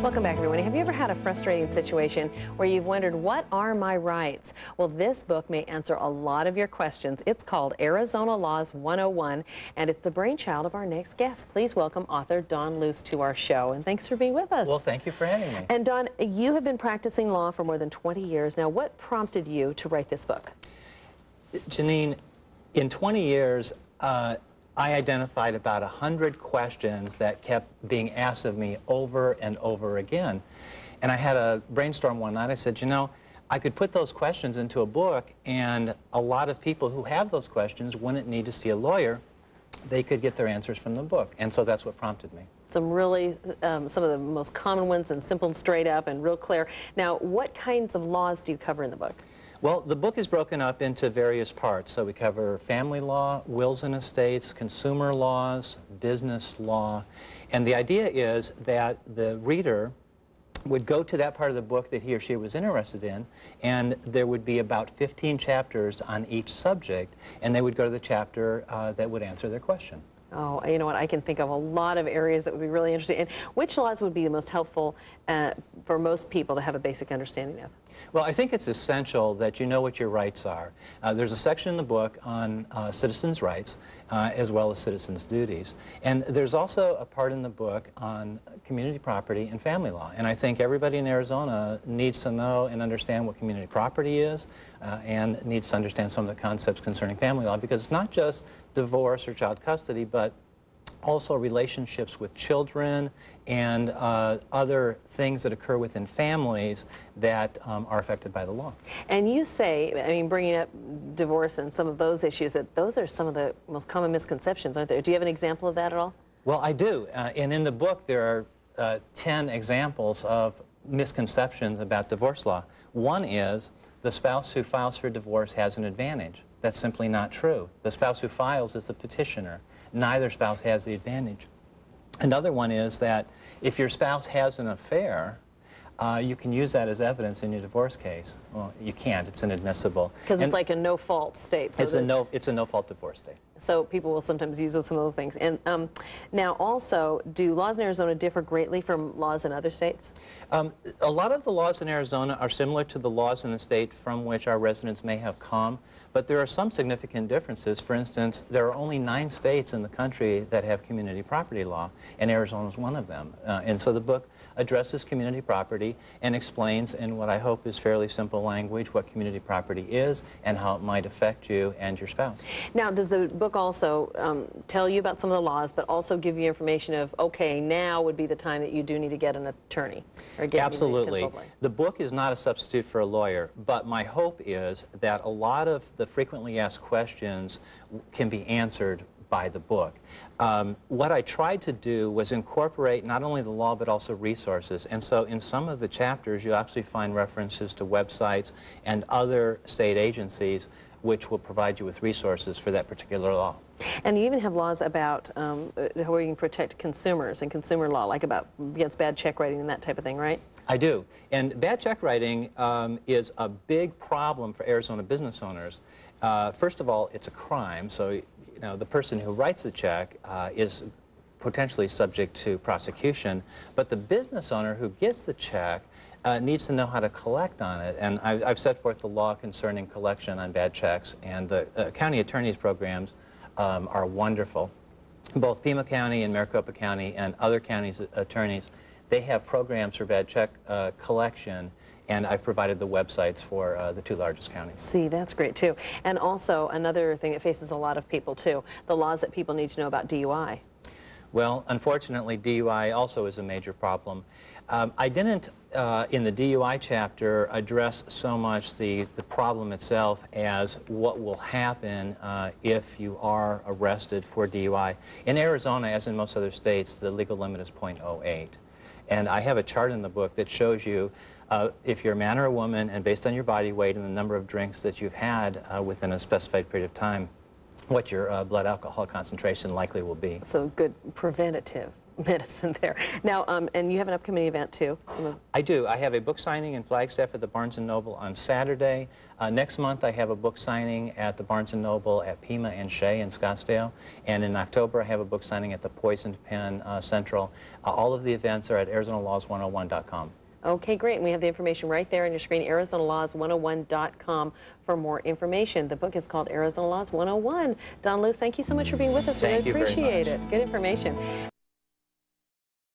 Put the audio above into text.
Welcome back, everyone. Have you ever had a frustrating situation where you've wondered, what are my rights? Well, this book may answer a lot of your questions. It's called Arizona Laws 101, and it's the brainchild of our next guest. Please welcome author Don Luce to our show, and thanks for being with us. Well, thank you for having me. And Don, you have been practicing law for more than 20 years. Now, what prompted you to write this book? Janine, in 20 years, I identified about 100 questions that kept being asked of me over and over again. And I had a brainstorm one night. I said, you know, I could put those questions into a book, and a lot of people who have those questions wouldn't need to see a lawyer. They could get their answers from the book. And so that's what prompted me. Some really, some of the most common ones, and simple and straight up and real clear. Now, what kinds of laws do you cover in the book? Well, the book is broken up into various parts. So we cover family law, wills and estates, consumer laws, business law. And the idea is that the reader would go to that part of the book that he or she was interested in, and there would be about 15 chapters on each subject, and they would go to the chapter that would answer their question. Oh, you know what, I can think of a lot of areas that would be really interesting. And which laws would be the most helpful for most people to have a basic understanding of? Well, I think it's essential that you know what your rights are. There's a section in the book on citizens' rights as well as citizens' duties. And there's also a part in the book on community property and family law. And I think everybody in Arizona needs to know and understand what community property is and needs to understand some of the concepts concerning family law, because it's not just divorce or child custody, but also relationships with children and other things that occur within families that are affected by the law. And you say, I mean, bringing up divorce and some of those issues, that those are some of the most common misconceptions, aren't there? Do you have an example of that at all? Well, I do. And in the book, there are 10 examples of misconceptions about divorce law. One is the spouse who files for divorce has an advantage. That's simply not true. The spouse who files is the petitioner. Neither spouse has the advantage. Another one is that if your spouse has an affair, you can use that as evidence in your divorce case. Well, you can't. It's inadmissible. Because it's like a no-fault state. So it's a no-fault divorce state. So people will sometimes use some of those things. And now also, do laws in Arizona differ greatly from laws in other states? A lot of the laws in Arizona are similar to the laws in the state from which our residents may have come, but there are some significant differences. For instance, there are only 9 states in the country that have community property law, and Arizona is one of them. And so the book addresses community property and explains in what I hope is fairly simple language what community property is and how it might affect you and your spouse. Now, does the book also tell you about some of the laws, but also give you information of, okay, now would be the time that you do need to get an attorney or get Absolutely. The book is not a substitute for a lawyer, but my hope is that a lot of the frequently asked questions can be answered by the book. What I tried to do was incorporate not only the law but also resources, and so in some of the chapters you actually find references to websites and other state agencies which will provide you with resources for that particular law. And you even have laws about where you can protect consumers and consumer law, like about against bad check writing and that type of thing, right? I do. And bad check writing is a big problem for Arizona business owners. First of all, it's a crime, so you know, the person who writes the check is potentially subject to prosecution, but the business owner who gets the check needs to know how to collect on it. And I've set forth the law concerning collection on bad checks, and the county attorneys programs are wonderful. Both Pima County and Maricopa County and other counties' attorneys, they have programs for bad check collection, and I've provided the websites for the 2 largest counties. See, that's great too. And also another thing that faces a lot of people too, the laws that people need to know about DUI. Well, unfortunately, DUI also is a major problem. I didn't, in the DUI chapter, address so much the problem itself as what will happen if you are arrested for DUI. In Arizona, as in most other states, the legal limit is .08. And I have a chart in the book that shows you if you're a man or a woman, and based on your body weight and the number of drinks that you've had within a specified period of time, what your blood alcohol concentration likely will be. So good preventative medicine there. Now, and you have an upcoming event too. I do. I have a book signing in Flagstaff at the Barnes & Noble on Saturday. Next month I have a book signing at the Barnes & Noble at Pima and Shea in Scottsdale. And in October I have a book signing at the Poison Pen Central. All of the events are at ArizonaLaws101.com. Okay, great. And we have the information right there on your screen, ArizonaLaws101.com for more information. The book is called Arizona Laws 101. Don Luce, thank you so much for being with us. Thank we you very appreciate much. it. Good information.